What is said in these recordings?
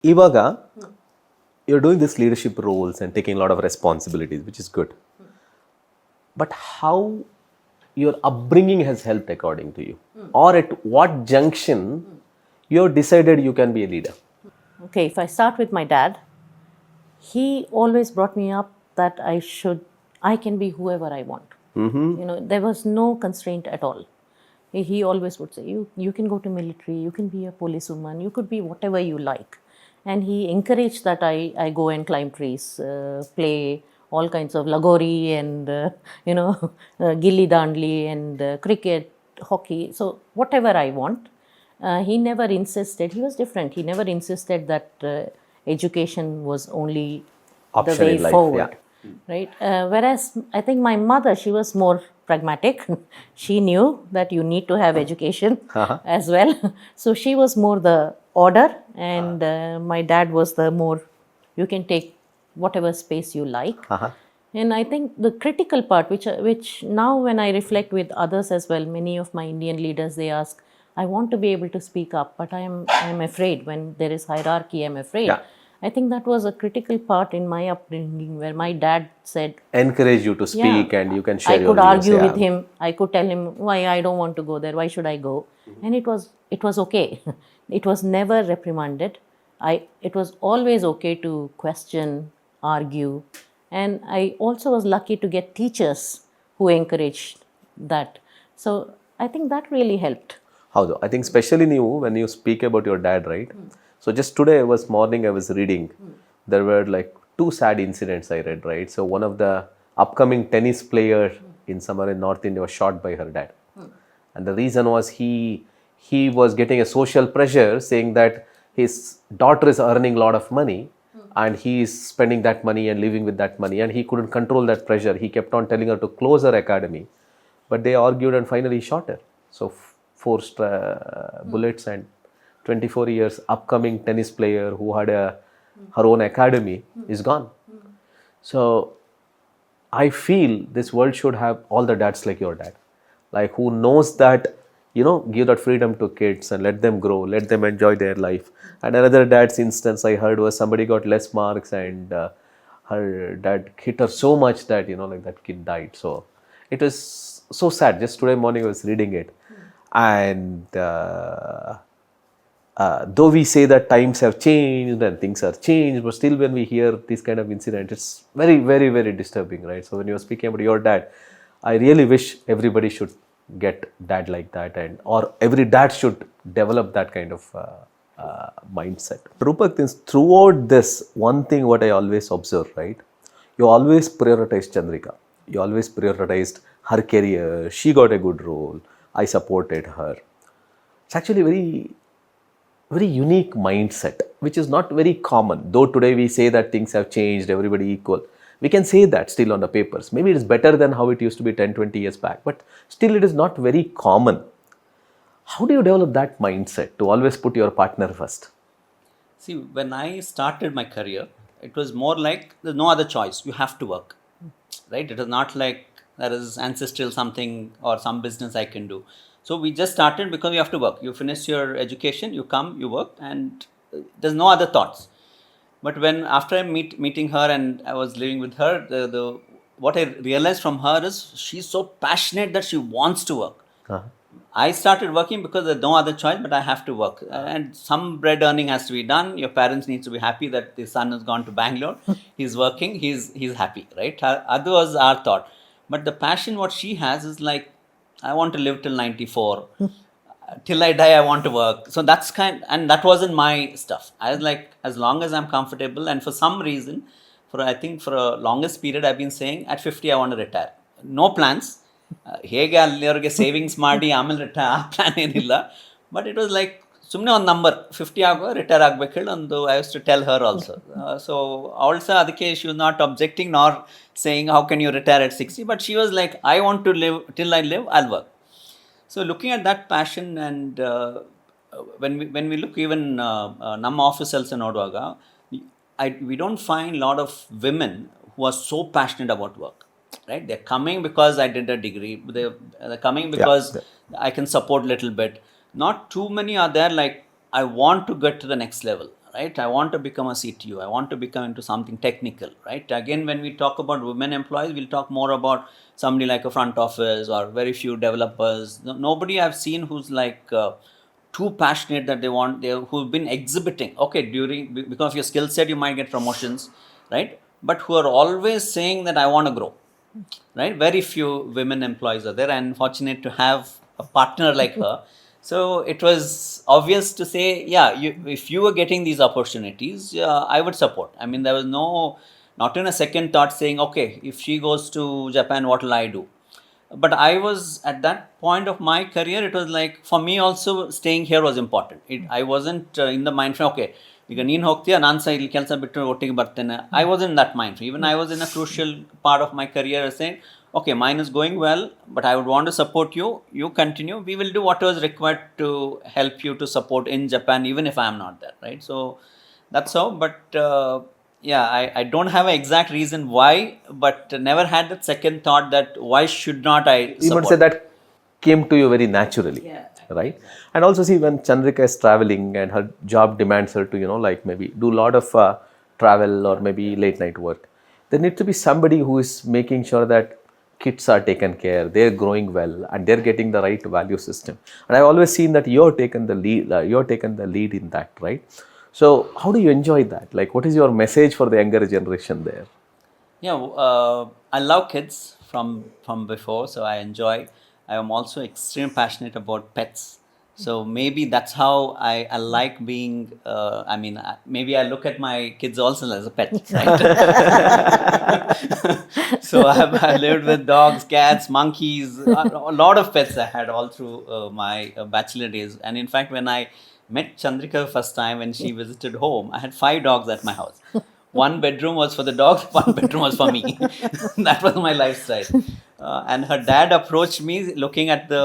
ಇವಾಗ you're doing this leadership roles and taking a lot of responsibilities, which is good. But how your upbringing has helped according to you? Or at what junction you have decided you can be a leader? Okay, if I start with my dad, he always brought me up that I can be whoever I want. You know, there was no constraint at all. He always would say, you can go to military, you can be a policewoman, you could be whatever you like. And he encouraged that I go and climb trees, play all kinds of lagori and, gilli dandli and cricket, hockey. So whatever I want. He never insisted, he was different. He never insisted that education was only Option the way in life, forward. yeah. Right? Whereas I think my mother, she was more pragmatic. She knew that you need to have education as well. So she was more the order, and my dad was the more, you can take whatever space you like. And I think the critical part, which now when I reflect with others as well, many of my Indian leaders, they ask, I want to be able to speak up, but I'm afraid. When there is hierarchy, I'm afraid. Yeah. I think that was a critical part in my upbringing, where my dad said, Encourage you to speak and you can share I your could views. argue Yeah. with him. I could tell him why I don't want to go there. Why should I go? And it was okay. It was never reprimanded. It was always okay to question, argue, and I also was lucky to get teachers who encouraged that. So I think that really helped. ಹೌದು. I think especially ನೀವು when you speak about your dad, right? So just today I was reading, there were like 2 sad incidents I read, right? So one of the upcoming tennis player in somewhere in North India was shot by her dad. And the reason was he was getting a social pressure saying that his daughter is earning a lot of money and he is spending that money and living with that money, and he couldn't control that pressure. He kept on telling her to close her academy, but they argued and finally he shot her. So 4 bullets, and 24 years upcoming tennis player who had her own academy is gone. So I feel this world should have all the dads like your dad, like who knows that, give that freedom to kids and let them grow, let them enjoy their life. And another dad's instance I heard was somebody got less marks and her dad hit her so much that, like that kid died. So it was so sad. Just today morning I was reading it. And though we say that times have changed and things are changed, but still when we hear this kind of incident, it's very, very, very disturbing, right? So when you were speaking about your dad, I really wish everybody should get dad like that, or every dad should develop that kind of mindset. Rupak, throughout this, one thing what I always observe, right? You always prioritize Chandrika. You always prioritized her career. She got a good role. I supported her. It's actually very, very unique mindset, which is not very common. Though today we say that things have changed, everybody equal. We can say that still on the papers. Maybe it is better than how it used to be 10, 20 years back, but still it is not very common. How do you develop that mindset to always put your partner first? See, when I started my career, it was more like there's no other choice. You have to work, right? It is not like there is ancestral something or some business I can do. So we just started because you have to work. You finish your education, you come, you work, and there's no other thoughts. But when after I meeting her and I was living with her, what I realized from her is she's so passionate that she wants to work. I started working because there's no other choice, but I have to work. And some bread earning has to be done. Your parents need to be happy that the son has gone to Bangalore. He's working, he's happy, right? That was our thought. But the passion what she has is like, I want to live till 94. Till I die, I want to work. So and that wasn't my stuff. I was like, as long as I'm comfortable, and for some reason, I think for a longest period, I've been saying at 50, I want to retire. No plans. ಹೇಗೆ ಅಲ್ಲಿವರೆಗೆ savings ಮಾಡಿ ಆಮೇಲೆ retire ಆ plan ಏನಿಲ್ಲ. But it was like ಸುಮ್ಮನೆ ಒಂದು number 50 ಆಗೋ retire ಆಗ್ಬೇಕು ಹೇಳಿ ಒಂದು I have to tell her also. So also ಅದಕ್ಕೆ she was not objecting nor saying how can you retire at 60, but she was like I want to live till I live I'll work. So looking at that passion, and when we look even ನಮ್ಮ ಆಫೀಸಲ್ಲಿ ನೋಡುವಾಗ we don't find a lot of women who are so passionate about work, right? They're coming because I did a degree. They're coming because I can support little bit. Not too many are there like, I want to get to the next level. right? I want to become a CTO. I want to become into something technical, right? Again, when we talk about women employees, we'll talk more about somebody like a front office or very few developers. Nobody I've seen who's like too passionate that who've been exhibiting, okay, because of your skill set, you might get promotions, right? But who are always saying that I want to grow, right? Very few women employees are there, and fortunate to have a partner like her. So it was obvious to say, yeah, if you were getting these opportunities, I would support. I mean, there was not in a second thought saying, okay, if she goes to Japan, what will I do? But I was at that point of my career, it was like, for me also, staying here was important. I wasn't in the mind frame, okay, ಈಗ ನೀನು ಹೋಗ್ತೀಯ ನಾನು ಸಹ ಇಲ್ಲಿ ಕೆಲಸ ಬಿಟ್ಟು ಒಟ್ಟಿಗೆ ಬರ್ತೇನೆ. I was in that mind frame. Even I was in a crucial part of my career saying, okay, mine is going well, but I would want to support you. You continue. We will do whatever is required to help you to support in Japan, even if I am not there, right? So that's how. But yeah, I don't have an exact reason why, but never had that second thought that why should not I support. You might say that came to you very naturally, right? And also see, when Chandrika is traveling and her job demands her to, like maybe do a lot of travel or maybe late night work, there needs to be somebody who is making sure that kids are taken care, they're growing well, and they're getting the right value system. And I've always seen that you're taken the lead in that, right? So how do you enjoy that? Like, what is your message for the younger generation there? Yeah, I love kids from before, so I enjoy. I am also extremely passionate about pets. So maybe that's how I like being, maybe I look at my kids also as a pet, right? So I lived with dogs, cats, monkeys, a lot of pets I had all through my bachelor days. And in fact, when I met Chandrika first time, when she visited home, I had 5 dogs at my house. One bedroom was for the dogs, one bedroom was for me. That was my lifestyle. And her dad approached me looking at the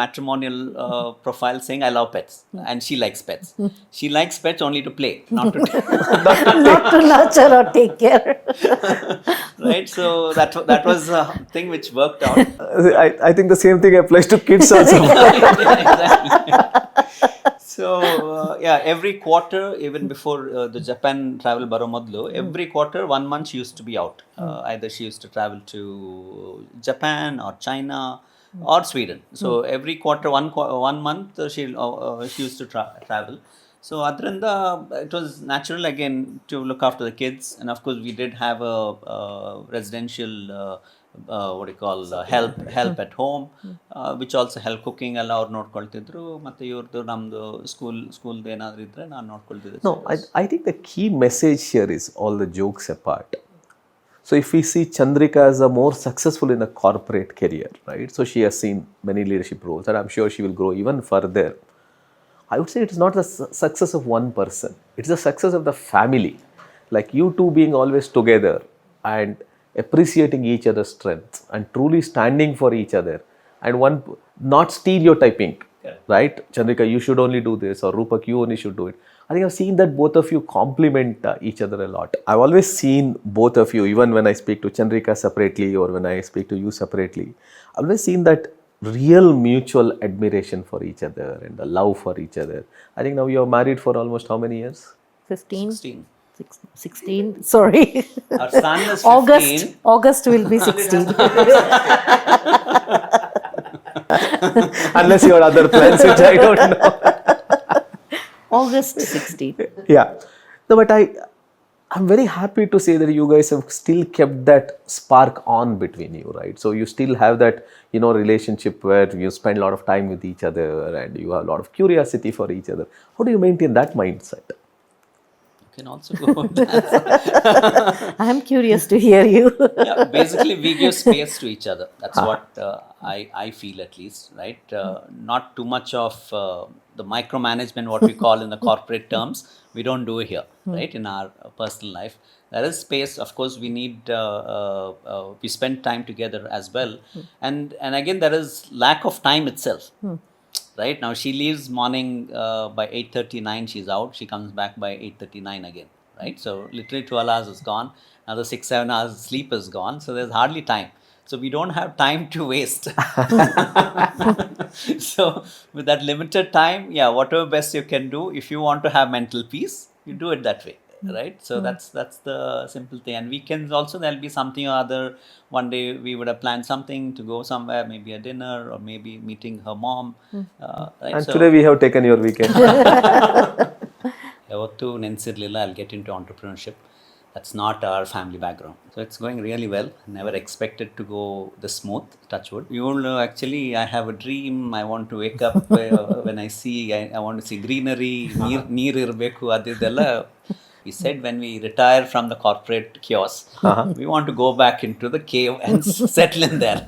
matrimonial profile, saying I love pets, and she likes pets. She likes pets only to play, not to Not to nurture or take care. right. So that was a thing which worked out. I think the same thing applies to kids also. Exactly. So yeah, every quarter, even before the Japan travel Baromadlu, every quarter 1 month she used to be out. Either she used to travel to Japan or China or Sweden. So every quarter, one month she used to travel. So Adrinda, it was natural again to look after the kids, and of course we did have a residential help at home, which also help cooking ಎಲ್ಲ ಅವ್ರು ನೋಡ್ಕೊಳ್ತಿದ್ರು, ಮತ್ತೆ ಇವ್ರದ್ದು ನಮ್ದು ಸ್ಕೂಲ್ದು ಏನಾದ್ರು ಇದ್ರೆ ನಾನು ನೋಡ್ಕೊಳ್ತಿದ್ದೆ. No, I think the key message here is, all the jokes apart, so if we see Chandrika as a more successful in a corporate career, right? So she has seen many leadership roles, and I'm sure she will grow even further. I would say it is not the success of one person. It's the success of the family. Like you two being always together and appreciating each other's strengths and truly standing for each other, and one not stereotyping, right? Chandrika, you should only do this, or Rupak, you only should do it. I think I've seen that both of you complement each other a lot. I've always seen both of you, even when I speak to Chandrika separately or when I speak to you separately, I've always seen that real mutual admiration for each other and the love for each other. I think now you're married for almost how many years? 15? 16. Sorry. Our son is 15. August will be 16. Unless you have other plans, which I don't know. August 16. Yeah. No, but I'm very happy to say that you guys have still kept that spark on between you, right? So you still have that, relationship where you spend a lot of time with each other and you have a lot of curiosity for each other. How do you maintain that mindset? Can also go with that. I am curious to hear you. Yeah, basically we give space to each other. That's what I feel, at least, right? Not too much of the micromanagement, what we call in the corporate terms, we don't do here, right? In our personal life, there is space. Of course, we need we spend time together as well, and again there is lack of time itself. Right now, she leaves morning by 8:39. She's out. She comes back by 8:39 again. Right, so literally 12 hours is gone. Another 6-7 hours sleep is gone. So there's hardly time. So we don't have time to waste. So with that limited time, yeah, whatever best you can do, if you want to have mental peace, you do it that way, right? So that's the simple thing. And weekends also, there'll be something or other. One day we would have planned something to go somewhere, maybe a dinner or maybe meeting her mom, right? And today we have taken your weekend. ಯಾವತ್ತೂ ನೆನೆಸಿರಲಿಲ್ಲ I'll get into entrepreneurship. That's not our family background. So it's going really well. Never expected to go this smooth, touch wood. You know, actually, I have a dream. I want to wake up when I see, I want to see greenery, neer irbeku, adidella. We said when we retire from the corporate chaos, we want to go back into the cave and settle in there.